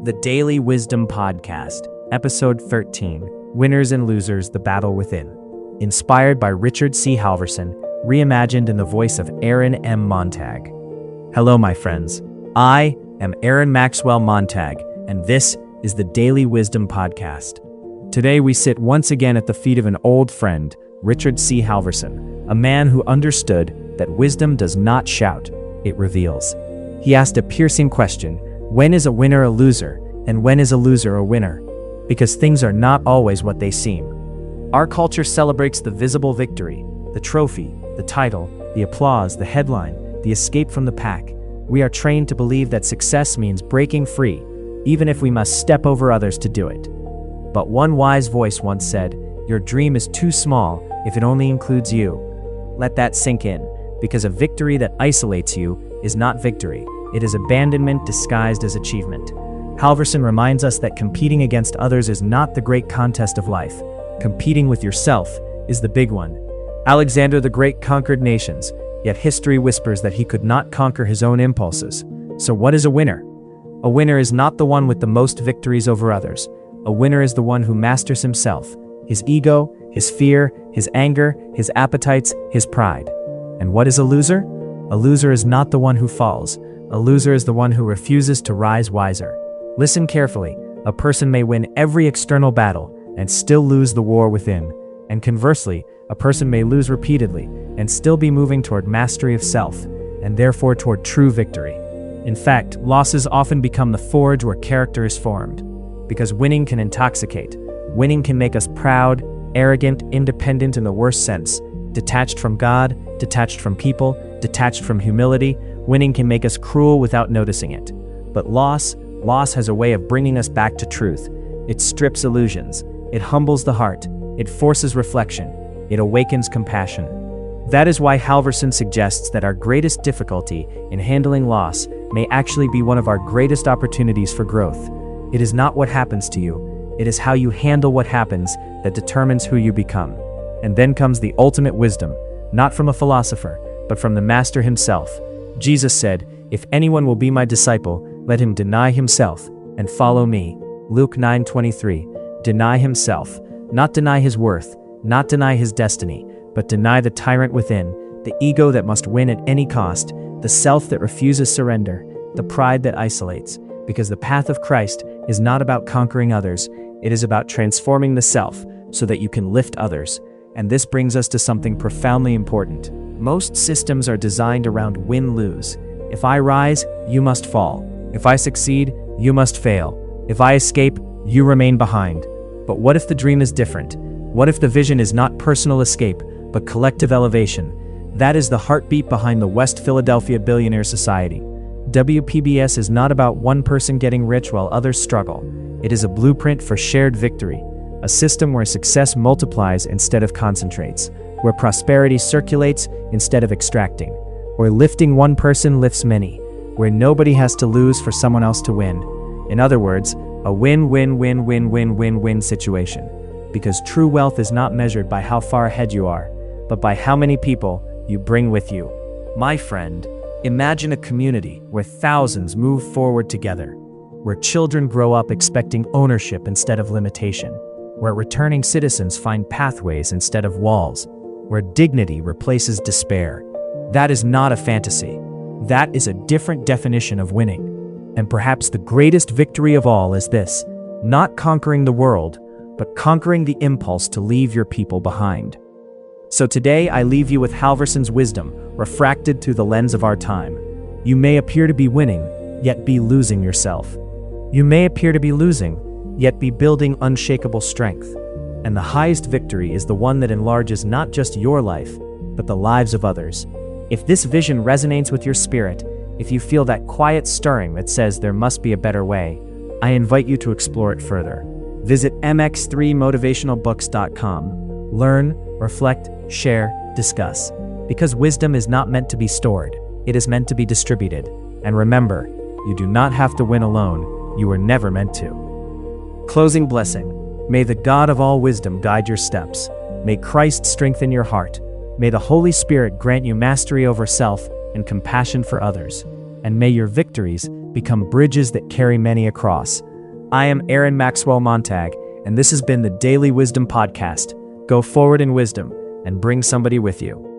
The Daily Wisdom Podcast, Episode 13, Winners and Losers, The Battle Within. Inspired by Richard C. Halverson, reimagined in the voice of Aaron M. Montag. Hello, my friends. I am Aaron Maxwell Montag, and this is the Daily Wisdom Podcast. Today we sit once again at the feet of an old friend, Richard C. Halverson, a man who understood that wisdom does not shout, it reveals. He asked a piercing question: when is a winner a loser, and when is a loser a winner? Because things are not always what they seem. Our culture celebrates the visible victory, the trophy, the title, the applause, the headline, the escape from the pack. We are trained to believe that success means breaking free, even if we must step over others to do it. But one wise voice once said, "Your dream is too small if it only includes you." Let that sink in, because a victory that isolates you is not victory. It is abandonment disguised as achievement. Halverson reminds us that competing against others is not the great contest of life. Competing with yourself is the big one. Alexander the Great conquered nations, yet history whispers that he could not conquer his own impulses. So what is a winner? A winner is not the one with the most victories over others. A winner is the one who masters himself, his ego, his fear, his anger, his appetites, his pride. And what is a loser? A loser is not the one who falls. A loser is the one who refuses to rise wiser. Listen carefully. A person may win every external battle and still lose the war within. And conversely, a person may lose repeatedly and still be moving toward mastery of self, and therefore toward true victory. In fact, losses often become the forge where character is formed. Because winning can intoxicate. Winning can make us proud, arrogant, independent in the worst sense, detached from God, detached from people, detached from humility. Winning can make us cruel without noticing it. But loss has a way of bringing us back to truth. It strips illusions. It humbles the heart. It forces reflection. It awakens compassion. That is why Halverson suggests that our greatest difficulty in handling loss may actually be one of our greatest opportunities for growth. It is not what happens to you. It is how you handle what happens that determines who you become. And then comes the ultimate wisdom, not from a philosopher, but from the Master himself. Jesus said, "If anyone will be my disciple, let him deny himself and follow me." Luke 9:23. Deny himself, not deny his worth, not deny his destiny, but deny the tyrant within, the ego that must win at any cost, the self that refuses surrender, the pride that isolates. Because the path of Christ is not about conquering others, it is about transforming the self so that you can lift others. And this brings us to something profoundly important. Most systems are designed around win-lose. If I rise, you must fall. If I succeed, you must fail. If I escape, you remain behind. But what if the dream is different? What if the vision is not personal escape, but collective elevation? That is the heartbeat behind the West Philadelphia Billionaire Society. WPBS is not about one person getting rich while others struggle. It is a blueprint for shared victory. A system where success multiplies instead of concentrates, where prosperity circulates instead of extracting, where lifting one person lifts many, where nobody has to lose for someone else to win. In other words, a win-win-win-win-win-win-win situation. Because true wealth is not measured by how far ahead you are, but by how many people you bring with you. My friend, imagine a community where thousands move forward together, where children grow up expecting ownership instead of limitation, where returning citizens find pathways instead of walls, where dignity replaces despair. That is not a fantasy. That is a different definition of winning. And perhaps the greatest victory of all is this: not conquering the world, but conquering the impulse to leave your people behind. So today I leave you with Halverson's wisdom, refracted through the lens of our time. You may appear to be winning, yet be losing yourself. You may appear to be losing, yet be building unshakable strength. And the highest victory is the one that enlarges not just your life, but the lives of others. If this vision resonates with your spirit, if you feel that quiet stirring that says there must be a better way, I invite you to explore it further. Visit mx3motivationalbooks.com. Learn, reflect, share, discuss. Because wisdom is not meant to be stored, it is meant to be distributed. And remember, you do not have to win alone. You were never meant to. Closing blessing. May the God of all wisdom guide your steps. May Christ strengthen your heart. May the Holy Spirit grant you mastery over self and compassion for others. And may your victories become bridges that carry many across. I am Aaron Maxwell Montag, and this has been the Daily Wisdom Podcast. Go forward in wisdom and bring somebody with you.